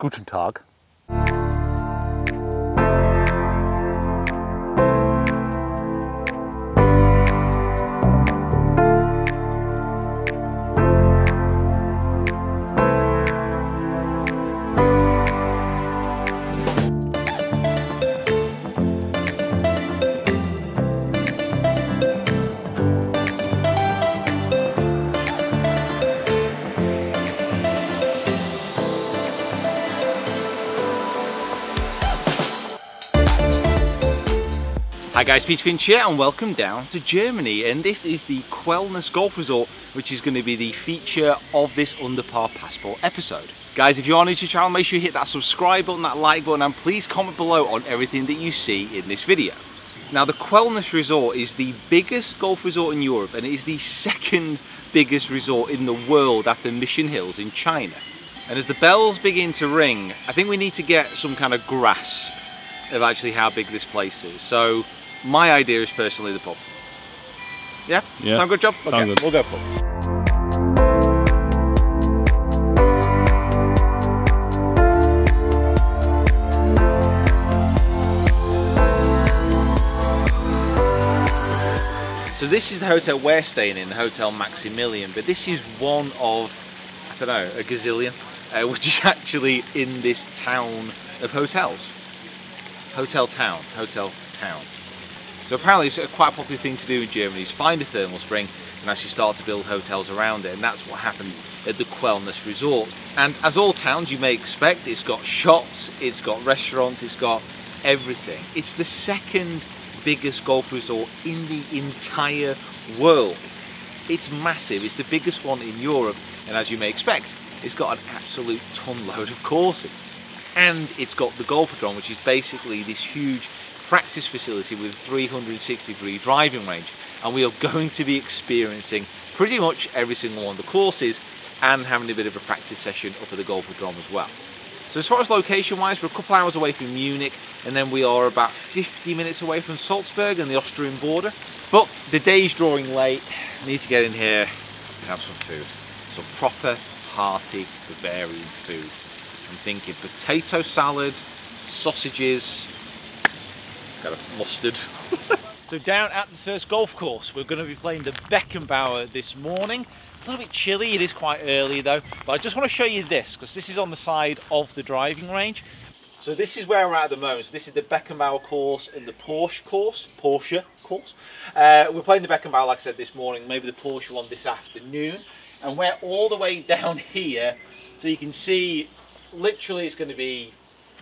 Guten Tag. Hi guys, Peter Finch here and welcome down to Germany, and this is the Quellness Golf Resort, which is going to be the feature of this Under Par Passport episode. Guys, if you are new to the channel, make sure you hit that subscribe button, that like button, and please comment below on everything that you see in this video. Now, the Quellness Resort is the biggest golf resort in Europe, and it is the second biggest resort in the world after Mission Hills in China. And as the bells begin to ring, I think we need to get some kind of grasp of actually how big this place is. So my idea is personally the pub. Yeah? Sound good, job? Okay, good. We'll go pub. So this is the hotel we're staying in, the Hotel Maximilian, but this is one of, I don't know, a gazillion, which is actually in this town of hotels. Hotel town. So apparently it's quite a popular thing to do in Germany, is find a thermal spring and actually start to build hotels around it, and that's what happened at the Quellness Resort. And as all towns you may expect, it's got shops, it's got restaurants, it's got everything. It's the second biggest golf resort in the entire world. It's massive, it's the biggest one in Europe, and as you may expect, it's got an absolute ton load of courses. And it's got the Golfodrom, which is basically this huge practice facility with a 360-degree driving range, and we are going to be experiencing pretty much every single one of the courses and having a bit of a practice session up at the Golfodrom as well. So as far as location wise, we're a couple hours away from Munich, and then we are about 50 minutes away from Salzburg and the Austrian border. But the day's drawing late, I need to get in here and have some food, some proper hearty Bavarian food. I'm thinking potato salad, sausages, got a mustard. So down at the first golf course, we're going to be playing the Beckenbauer this morning. A little bit chilly, it is quite early though, but I just want to show you this, because this is on the side of the driving range. So this is where we're at the moment. So this is the Beckenbauer course and the Porsche course. We're playing the Beckenbauer, like I said, this morning, maybe the Porsche one this afternoon. And we're all the way down here, so you can see, literally it's going to be,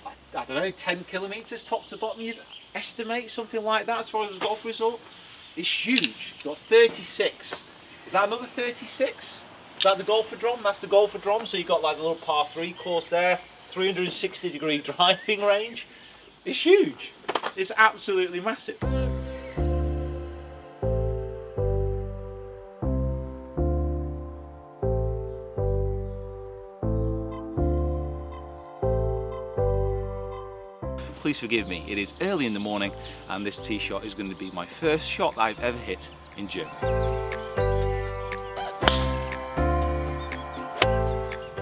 I don't know, 10 kilometres top to bottom, you'd estimate, something like that, as far as the golf resort. It's huge. You've got 36. Is that another 36? Is that the Golfodrom? That's the Golfodrom. So you've got like a little par 3 course there, 360-degree driving range. It's huge. It's absolutely massive. Please forgive me, it is early in the morning and this tee shot is going to be my first shot I've ever hit in Germany.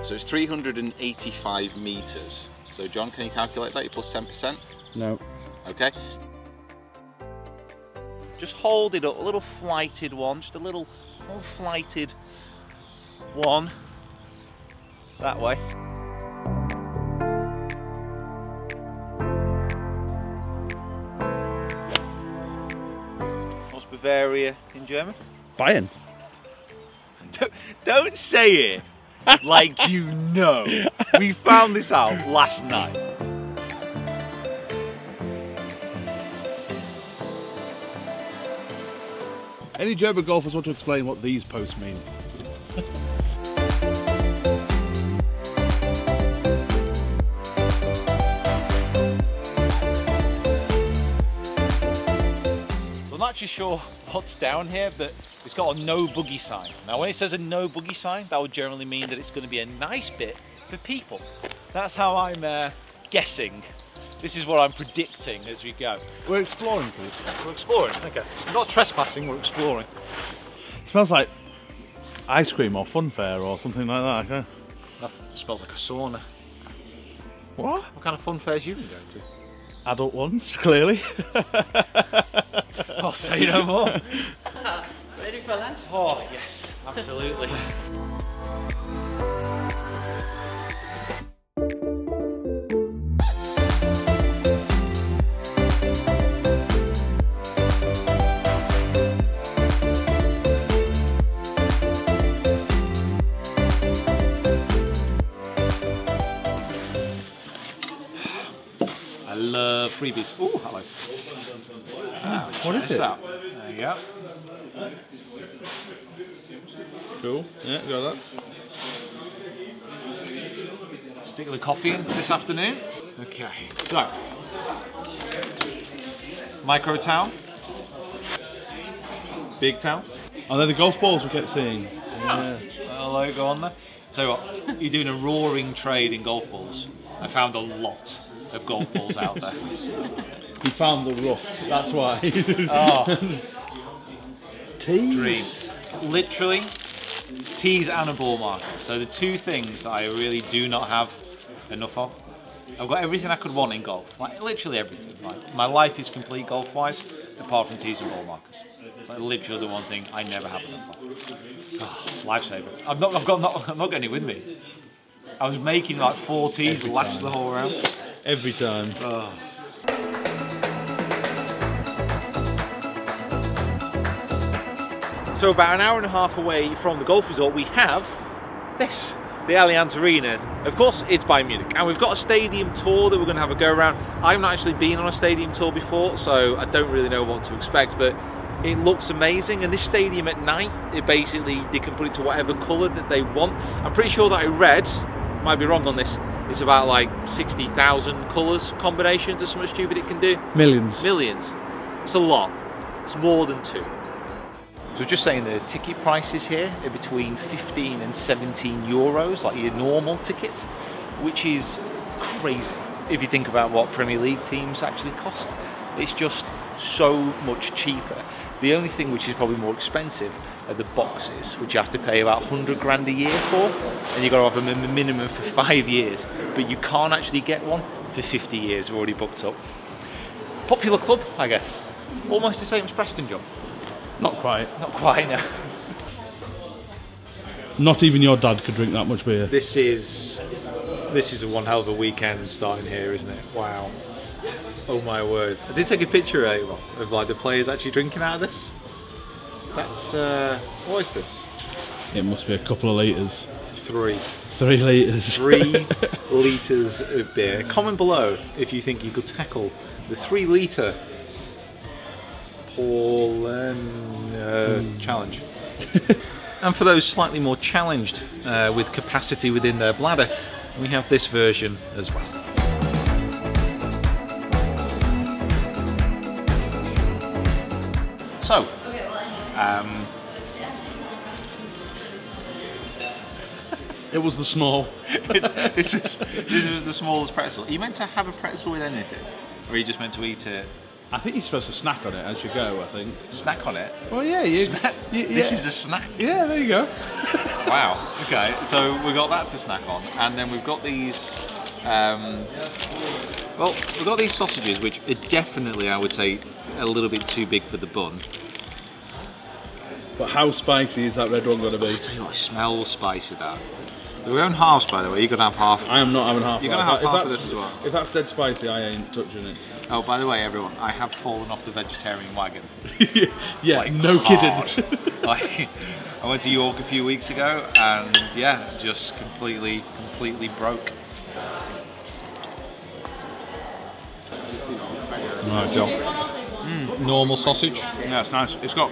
So it's 385 metres. So John, can you calculate that? You plus 10%? No. Okay. Just hold it up, a little flighted one, just a little flighted one. That way. Bavaria in German? Bayern. Don't say it like you know. We found this out last night. Any German golfers want to explain what these posts mean? I'm not actually sure what's down here, but it's got a no buggy sign. Now when it says a no buggy sign, that would generally mean that it's going to be a nice bit for people. That's how I'm guessing. This is what I'm predicting as we go. We're exploring, please. We're exploring, okay. We're not trespassing, we're exploring. It smells like ice cream or funfair or something like that, okay? That smells like a sauna. What? What kind of fun fairs you been going to? Adult ones, clearly. I'll say no more. Ready for lunch? Oh yes, absolutely. I love freebies. Oh, hello. What is it? Out. There you go. Cool. Yeah, got that. Stick the coffee in this afternoon. Okay, so micro towel, big towel. Are they the golf balls we kept seeing? Yeah. That logo on there. So what? You're doing a roaring trade in golf balls. I found a lot of golf balls out there. You found the rough. That's why. Oh, Tees. dream. Literally, tees and a ball marker. So the two things that I really do not have enough of. I've got everything I could want in golf. Like literally everything. Like my life is complete golf-wise, apart from tees and ball markers. It's like literally the one thing I never have enough of. Oh, lifesaver. I'm not getting any with me. I was making like 4 tees last the whole round. Every time. Oh. So about an hour and a half away from the golf resort we have this, the Allianz Arena. Of course it's by Munich, and we've got a stadium tour that we're going to have a go around. I've not actually been on a stadium tour before, so I don't really know what to expect, but it looks amazing. And this stadium at night, they can put it to whatever colour that they want. I'm pretty sure that I read, might be wrong on this, it's about like 60,000 colours, combinations or something stupid it can do. Millions. Millions. It's a lot. It's more than 2. So just saying the ticket prices here are between 15 and 17 euros, like your normal tickets, which is crazy if you think about what Premier League teams actually cost. It's just so much cheaper. The only thing which is probably more expensive are the boxes, which you have to pay about 100 grand a year for, and you've got to have a minimum for 5 years, but you can't actually get one for 50 years, they're already booked up. Popular club, I guess. Almost the same as Preston, John. Not quite. Not quite, no. Not even your dad could drink that much beer. This is a one hell of a weekend starting here, isn't it? Wow. Oh my word. I did take a picture earlier of like the players actually drinking out of this. That's what is this? It must be a couple of litres. 3 litres. 3 litres of beer. Comment below if you think you could tackle the 3 litre challenge. And for those slightly more challenged with capacity within their bladder, we have this version as well. So, it was the small. this was the smallest pretzel. Are you meant to have a pretzel with anything? Or are you just meant to eat it? I think you're supposed to snack on it as you go, I think. Snack on it? Well, yeah. This is a snack? Yeah, there you go. Wow, okay. So we've got that to snack on. And then we've got these... well, we've got these sausages, which are definitely, I would say, a little bit too big for the bun. But how spicy is that red one going to be? I'll tell you what, it smells spicy, that. We're on halves, by the way. You're going to have half. I am not having half. You're going to have half of this as well. If that's dead spicy, I ain't touching it. Oh, by the way, everyone, I have fallen off the vegetarian wagon. Yeah, like, no hard. kidding. Like, I went to York a few weeks ago, and yeah, just completely broke. Right, John. Normal sausage. Yeah, it's nice. It's got.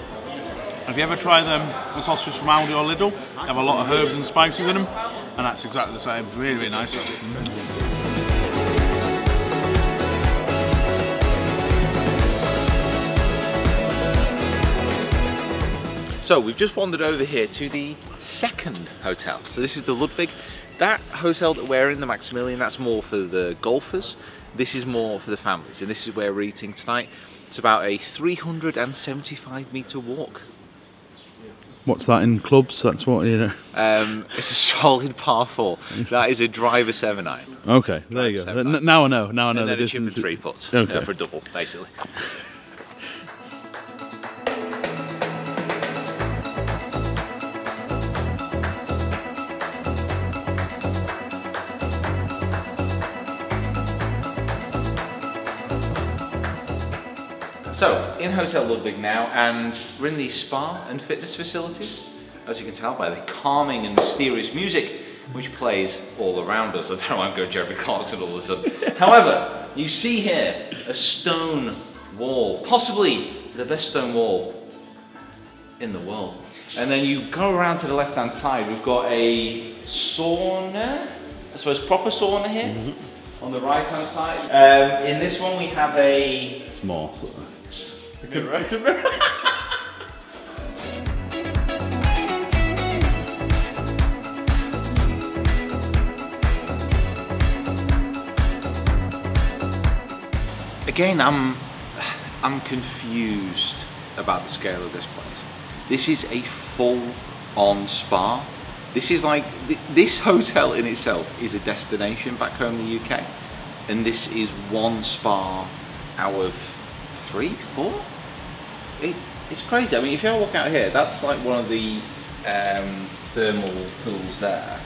Have you ever tried the sausages from Aldi or Lidl? They have a lot of herbs and spices in them, and that's exactly the same. Really, really nice. So we've just wandered over here to the second hotel. So this is the Ludwig. That hotel that we're in, the Maximilian, that's more for the golfers. This is more for the families, and this is where we're eating tonight. It's about a 375 metre walk. What's that in clubs? That's what, you know. It's a solid par 4. That is a driver 7-iron. Okay, there you go. Now I know. Now I know. And then the a chip and distance. 3 putt Okay. for a double, basically. So, in Hotel Ludwig now, and we're in the spa and fitness facilities. As you can tell by the calming and mysterious music which plays all around us. I don't know why I'm going Jeremy Clarkson all of a sudden. However, you see here a stone wall, possibly the best stone wall in the world. And then you go around to the left-hand side, we've got a sauna, I suppose proper sauna here, on the right-hand side. In this one we have a... Small, sort of. Again, I'm confused about the scale of this place. This is a full-on spa. This is like, this hotel in itself is a destination back home in the UK, and this is one spa out of 3, 4? It's crazy. I mean, if you have a look out here, that's like one of the thermal pools there.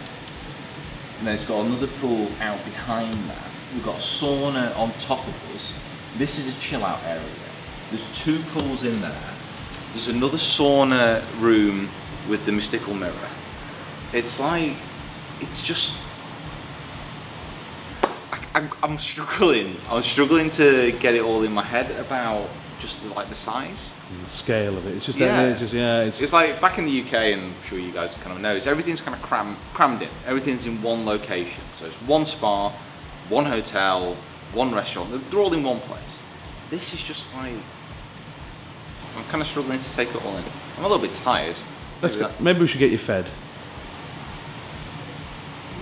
And then it's got another pool out behind that. We've got a sauna on top of us. This is a chill out area. There's 2 pools in there. There's another sauna room with the mystical mirror. It's like, it's just, I'm struggling to get it all in my head about just like the size. The scale of it. It's just, yeah. It's like back in the UK, and I'm sure you guys kind of know, everything's kind of crammed in. Everything's in one location. So it's one spa, one hotel, one restaurant. They're all in one place. This is just like, I'm kind of struggling to take it all in. I'm a little bit tired. Maybe we should get you fed.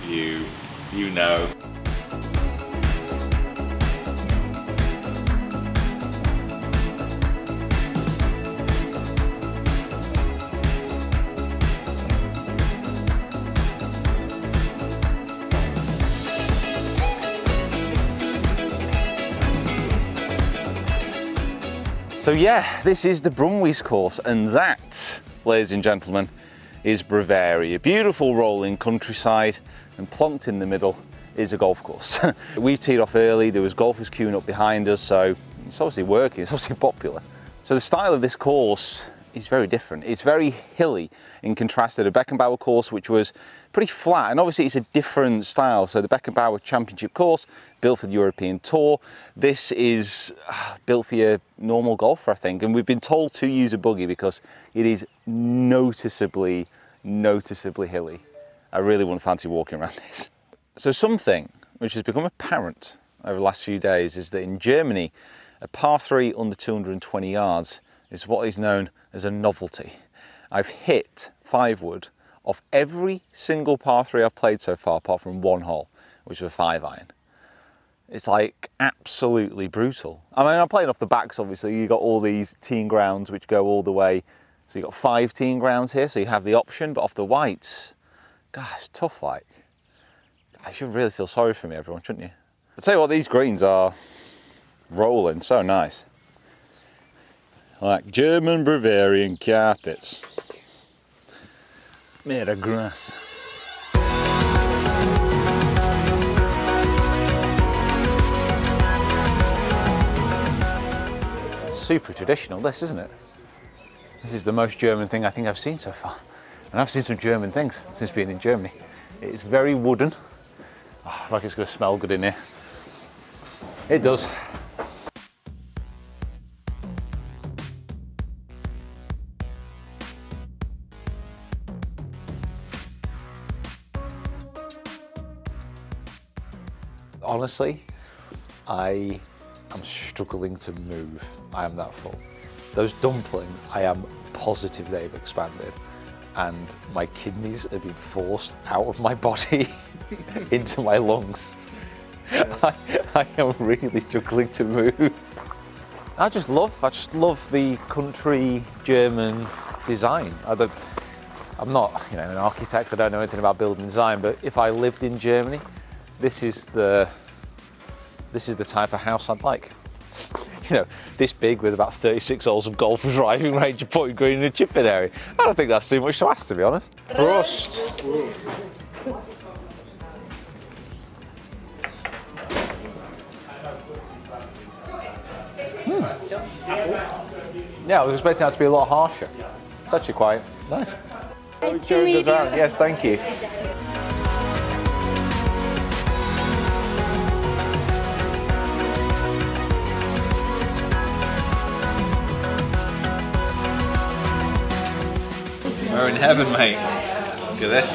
You know. So yeah, this is the Brunnwies course, and that, ladies and gentlemen, is Bavaria. Beautiful rolling countryside, and plonked in the middle is a golf course. We've teed off early, there was golfers queuing up behind us, so it's obviously working, it's obviously popular. So the style of this course is very different. It's very hilly in contrast to the Beckenbauer course, which was pretty flat, and obviously it's a different style. So the Beckenbauer Championship course, built for the European Tour. This is built for your normal golfer, I think, and we've been told to use a buggy because it is noticeably hilly. I really wouldn't fancy walking around this. So something which has become apparent over the last few days is that in Germany, a par 3 under 220 yards is what is known as a novelty. I've hit 5 wood off every single par 3 I've played so far, apart from one hole, which was a 5-iron. It's like absolutely brutal. I mean, I'm playing off the backs, obviously. You've got all these teeing grounds which go all the way. So you've got 5 teeing grounds here, so you have the option, but off the whites, gosh, it's tough like. I should really feel sorry for me, everyone, shouldn't you? I'll tell you what, these greens are rolling, so nice. Like German Bavarian carpets made of grass. Super traditional, this, isn't it? This is the most German thing I think I've seen so far. And I've seen some German things since being in Germany. It's very wooden. Oh, like it's going to smell good in here. It does. Honestly, I am struggling to move. I am that full. Those dumplings, I am positive they've expanded, and my kidneys are being forced out of my body into my lungs. Yeah. I am really struggling to move. I just love the country German design. I'm not, you know, an architect, I don't know anything about building design, but if I lived in Germany, this is the type of house I'd like. You know, this big with about 36 holes of golf driving range, a putting green and a chipping area. I don't think that's too much to ask, to be honest. Prost. Yeah, I was expecting that to be a lot harsher. It's actually quite nice. Nice to meet you. Yes, thank you. We're in heaven, mate. Look at this.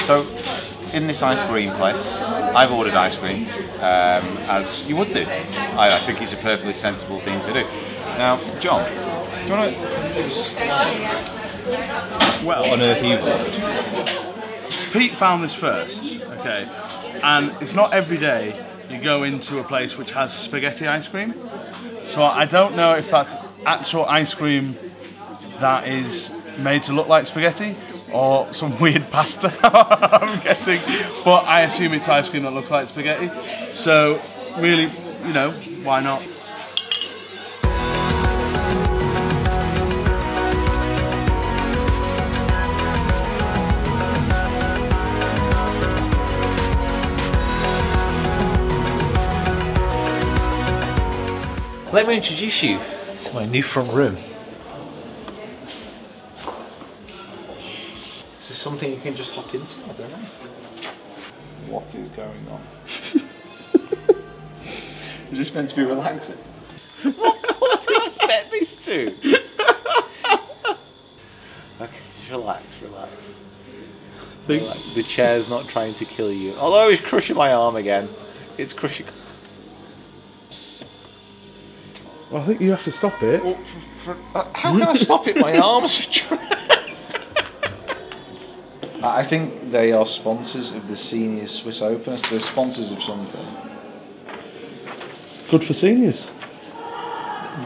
So, in this ice cream place, I've ordered ice cream, as you would do. I think it's a perfectly sensible thing to do. Now, John, do you want to explain what on earth you've ordered? Pete found this first, okay, and it's not every day you go into a place which has spaghetti ice cream. So I don't know if that's actual ice cream that is made to look like spaghetti or some weird pasta I'm getting, but I assume it's ice cream that looks like spaghetti. So really, you know, why not? Let me introduce you to my new front room. Is this something you can just hop into? I don't know. What is going on? Is this meant to be relaxing? What did I set this to? Okay, just relax. The chair's not trying to kill you. Although it's crushing my arm again. It's crushing. Well, I think you have to stop it. Well, how can I stop it? My arms are I think they are sponsors of the Senior Swiss Open. So they're sponsors of something. Good for seniors.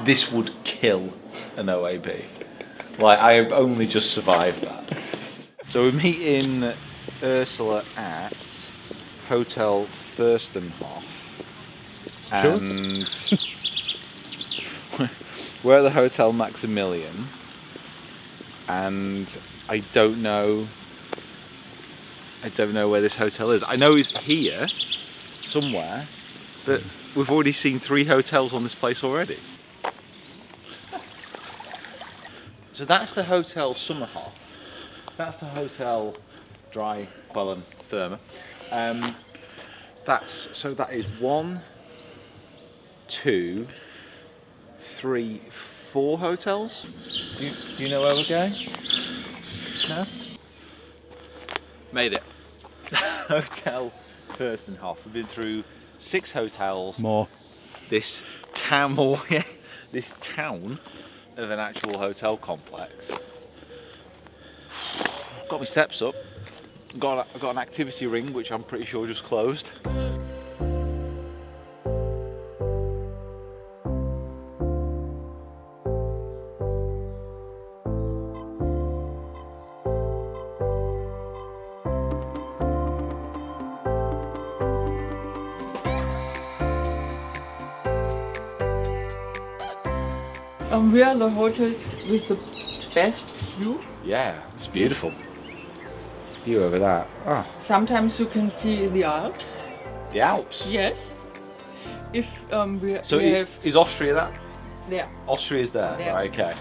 This would kill an OAB. Like, I have only just survived that. So we're meeting Ursula at Hotel Fürstenhof. And we're at the Hotel Maximilian. And I don't know where this hotel is. I know it's here somewhere, but we've already seen 3 hotels on this place already. So that's the Hotel Sommerhof. That's the Hotel Dry Quellen Therme. That is 1, 2, 3, 4 hotels. Do you know where we're going? No? Made it. Hotel Fürstenhof. We've been through 6 hotels. More. This town of an actual hotel complex. Got my steps up. Got an activity ring, which I'm pretty sure just closed. We are the hotel with the best view. Yeah, it's beautiful. View over that. Oh. Sometimes you can see the Alps. The Alps? Yes. If is Austria that? there. Austria's there, Yeah. right, okay.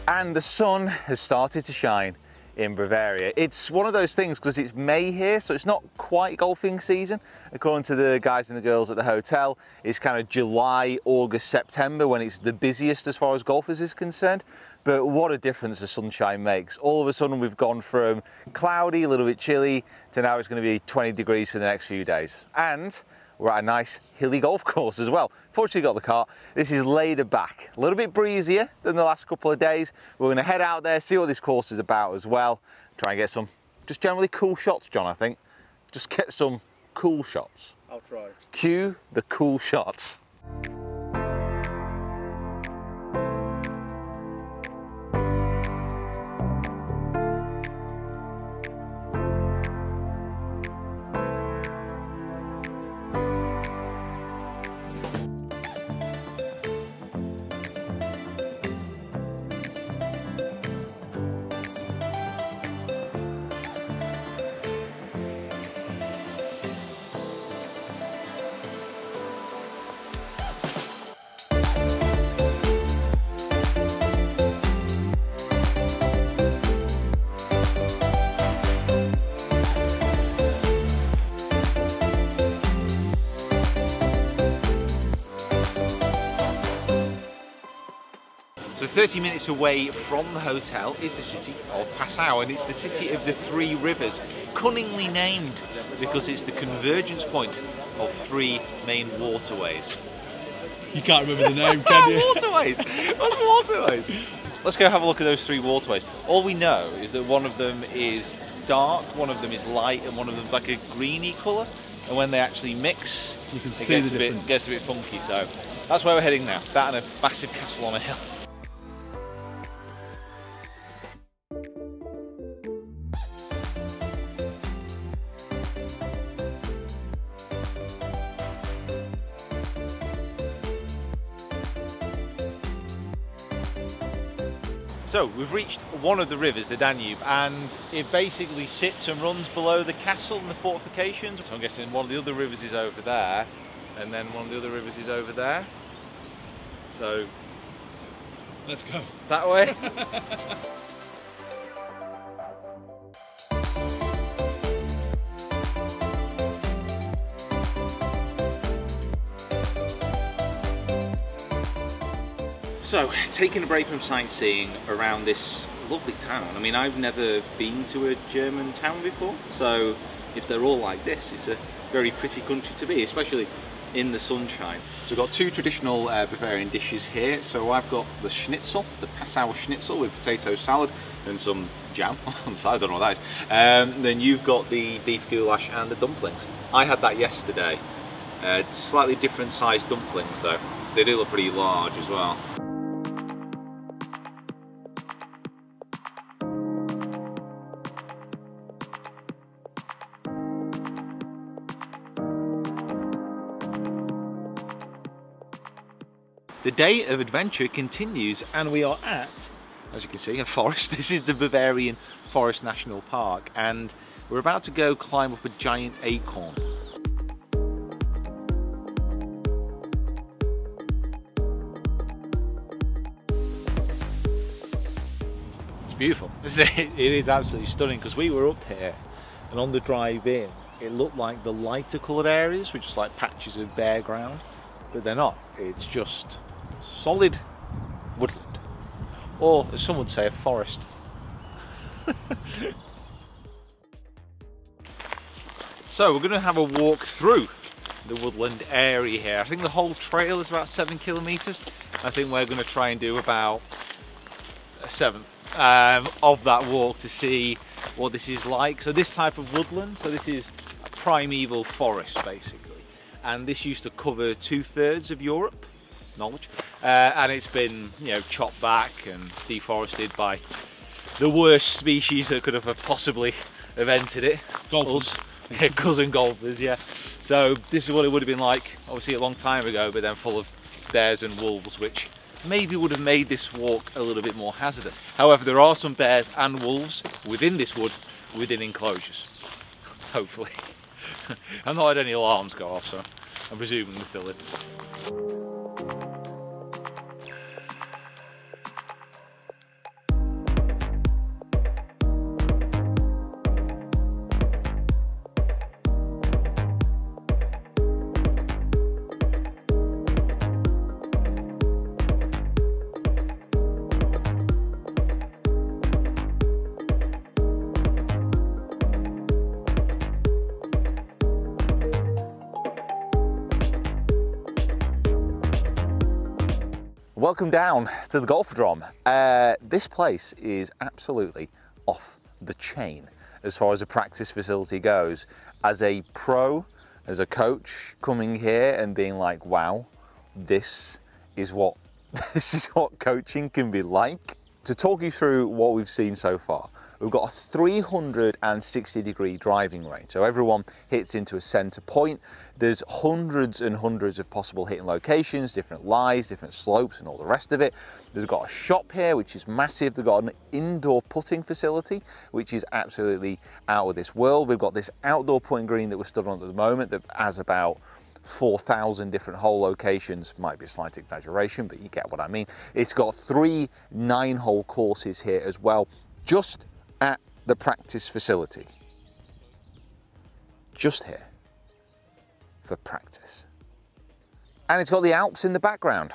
And the sun has started to shine. in Bavaria. It's one of those things because it's May here, so it's not quite golfing season. According to the guys and the girls at the hotel, it's kind of July, August, September when it's the busiest as far as golfers is concerned. But what a difference the sunshine makes. All of a sudden we've gone from cloudy, a little bit chilly, to now it's going to be 20 degrees for the next few days. And we're at a nice hilly golf course as well. Fortunately got the cart. This is Lederbach. A little bit breezier than the last couple of days. We're going to head out there, see what this course is about as well. Try and get some just generally cool shots, John, I think. Just get some cool shots. I'll try. Cue the cool shots. So 30 minutes away from the hotel is the city of Passau, and it's the city of the three rivers, cunningly named because it's the convergence point of three main waterways. You can't remember the name, can you? Waterways! What's waterways? Let's go have a look at those three waterways. All we know is that one of them is dark, one of them is light, and one of them's like a greeny colour. And when they actually mix, you can it see gets a bit funky. So that's where we're heading now. That and a massive castle on a hill. So we've reached one of the rivers, the Danube, and it basically sits and runs below the castle and the fortifications. So I'm guessing one of the other rivers is over there, and then one of the other rivers is over there. So let's go. That way. So, taking a break from sightseeing around this lovely town. I mean, I've never been to a German town before, so if they're all like this, it's a very pretty country to be, especially in the sunshine. So we've got two traditional Bavarian dishes here. So I've got the schnitzel, the Passau schnitzel with potato salad and some jam on the side, I don't know what that is. Then you've got the beef goulash and the dumplings. I had that yesterday. Slightly different sized dumplings though. They do look pretty large as well. The day of adventure continues, and we are at, as you can see, a forest. This is the Bavarian Forest National Park, and we're about to go climb up a giant acorn. It's beautiful, isn't it? It is absolutely stunning, because we were up here, and on the drive in, it looked like the lighter coloured areas were just like patches of bare ground, but they're not. It's just solid woodland, or as some would say, a forest. So we're going to have a walk through the woodland area here. I think the whole trail is about 7 kilometres. I think we're going to try and do about a seventh of that walk to see what this is like. So this type of woodland, so this is a primeval forest basically, and this used to cover 2/3 of Europe. Knowledge, and it's been, you know, chopped back and deforested by the worst species that could have possibly have entered it. Golfers. Yeah, cousin golfers, yeah. So this is what it would have been like, obviously a long time ago, but then full of bears and wolves, which maybe would have made this walk a little bit more hazardous. However, there are some bears and wolves within this wood, within enclosures, hopefully. I've not had any alarms go off, so I'm presuming they're still in. Welcome down to the Golfodrom. This place is absolutely off the chain as far as a practice facility goes. As a pro, as a coach coming here and being like, wow, this is what coaching can be like. To talk you through what we've seen so far, we've got a 360-degree driving range. So everyone hits into a center point. There's hundreds and hundreds of possible hitting locations, different lies, different slopes and all the rest of it. They've got a shop here, which is massive. They've got an indoor putting facility, which is absolutely out of this world. We've got this outdoor putting green that we're stood on at the moment that has about 4,000 different hole locations. Might be a slight exaggeration, but you get what I mean. It's got 3 9-hole courses here as well, just at the practice facility. Just here for practice. And it's got the Alps in the background.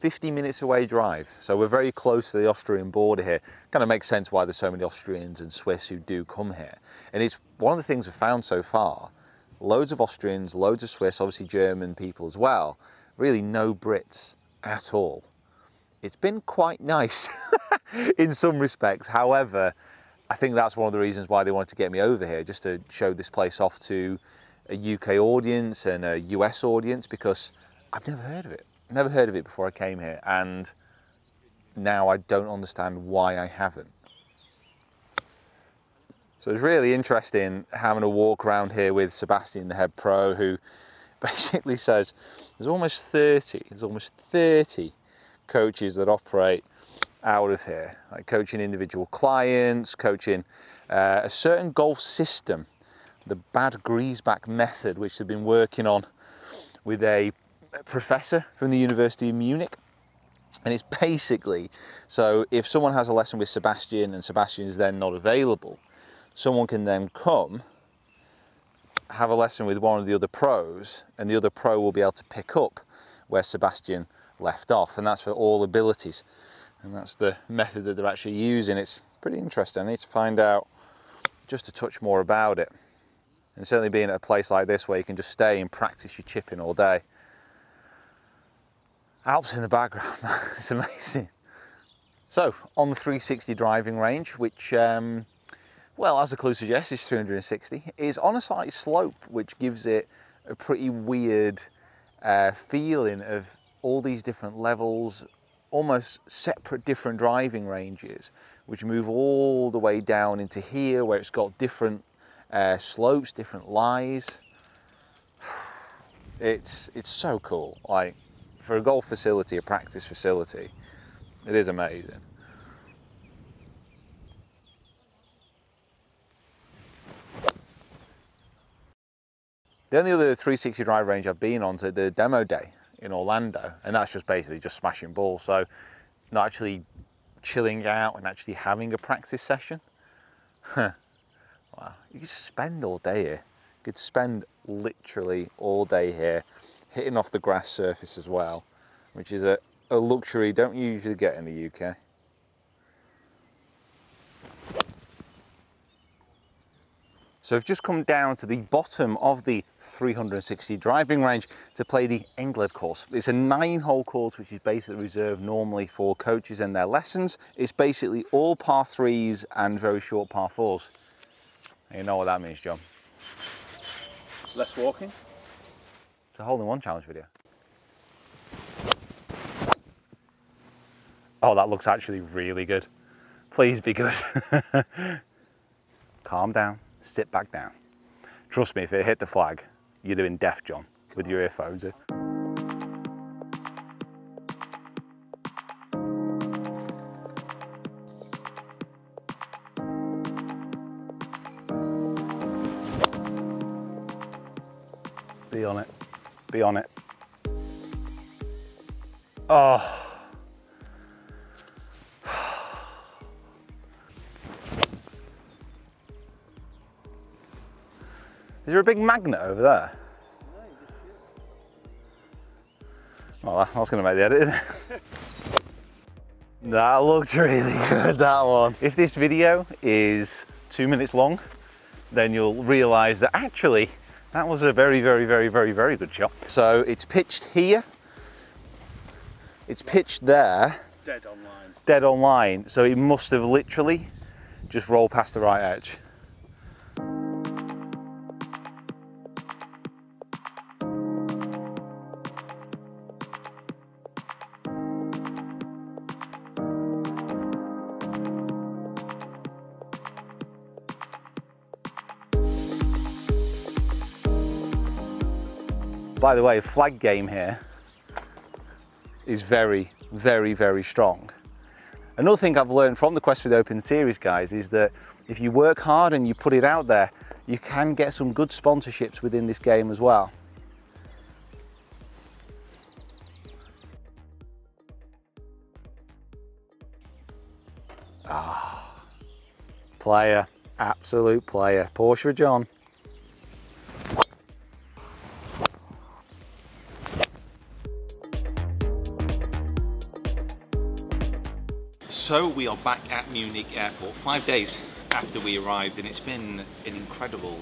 50 minutes away drive. So we're very close to the Austrian border here. Kind of makes sense why there's so many Austrians and Swiss who do come here. And it's one of the things we've found so far. Loads of Austrians, loads of Swiss, obviously German people as well. Really no Brits at all. It's been quite nice in some respects. However, I think that's one of the reasons why they wanted to get me over here, just to show this place off to a UK audience and a US audience, because I've never heard of it. Never heard of it before I came here, and now I don't understand why I haven't. So it's really interesting having a walk around here with Sebastian, the head pro, who basically says there's almost 30 coaches that operate out of here, like coaching individual clients, coaching a certain golf system, the Bad Griesbach method, which they've been working on with a professor from the University of Munich. And it's basically, so if someone has a lesson with Sebastian and Sebastian is then not available, someone can then come, have a lesson with one of the other pros, and the other pro will be able to pick up where Sebastian left off. And that's for all abilities. And that's the method that they're actually using. It's pretty interesting. I need to find out just a touch more about it. And certainly being at a place like this where you can just stay and practice your chipping all day. Alps in the background, it's amazing. So, on the 360 driving range, which, well, as the clue suggests, is 360, is on a slight slope, which gives it a pretty weird feeling of all these different levels, almost separate different driving ranges, which move all the way down into here, where it's got different slopes, different lies. It's so cool. Like, for a golf facility, a practice facility, it is amazing. The only other 360 drive range I've been on is the demo day in Orlando, and that's just basically just smashing balls. So not actually chilling out and actually having a practice session. Wow, you could spend all day here. You could spend literally all day here, hitting off the grass surface as well, which is a luxury you don't usually get in the UK. So I've just come down to the bottom of the 360 driving range to play the Engled course. It's a 9-hole course, which is basically reserved normally for coaches and their lessons. It's basically all par 3s and very short par 4s. You know what that means, John? Less walking. It's a hole-in-one challenge video. Oh, that looks actually really good. Please be good. Calm down, sit back down. Trust me, if it hit the flag, you'd have been deaf, John, with your earphones in. Be on it, be on it. Oh. Is there a big magnet over there? Oh, that's going to make the edit, isn't it? That looked really good, that one. If this video is 2 minutes long, then you'll realise that actually that was a very, very, very, very, very good shot. So it's pitched here, It's pitched there. Dead on line. Dead on line, so it must have literally just rolled past the right edge. By the way, the flag game here is very, very, very strong. Another thing I've learned from the Quest for the Open series, guys, is that if you work hard and you put it out there, you can get some good sponsorships within this game as well. Ah, player, absolute player. Porsche for John. So we are back at Munich airport 5 days after we arrived, and it's been an incredible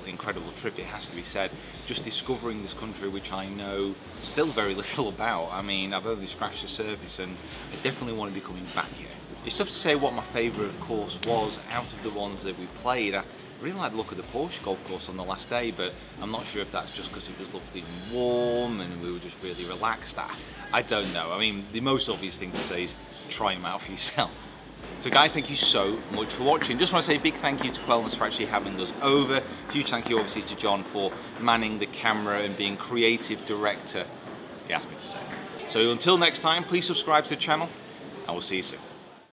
trip, it has to be said. Just discovering this country, which I know still very little about. I mean, I've only scratched the surface, and I definitely want to be coming back here. It's tough to say what my favourite course was out of the ones that we played. I really liked the look of the Porsche golf course on the last day, but I'm not sure if that's just because it was lovely and warm and we were just really relaxed. I don't know. I mean, the most obvious thing to say is try them out for yourself. So guys, thank you so much for watching. Just want to say a big thank you to Quellness for actually having us over. Huge thank you obviously to John for manning the camera and being creative director, he asked me to say. So until next time, please subscribe to the channel and we'll see you soon.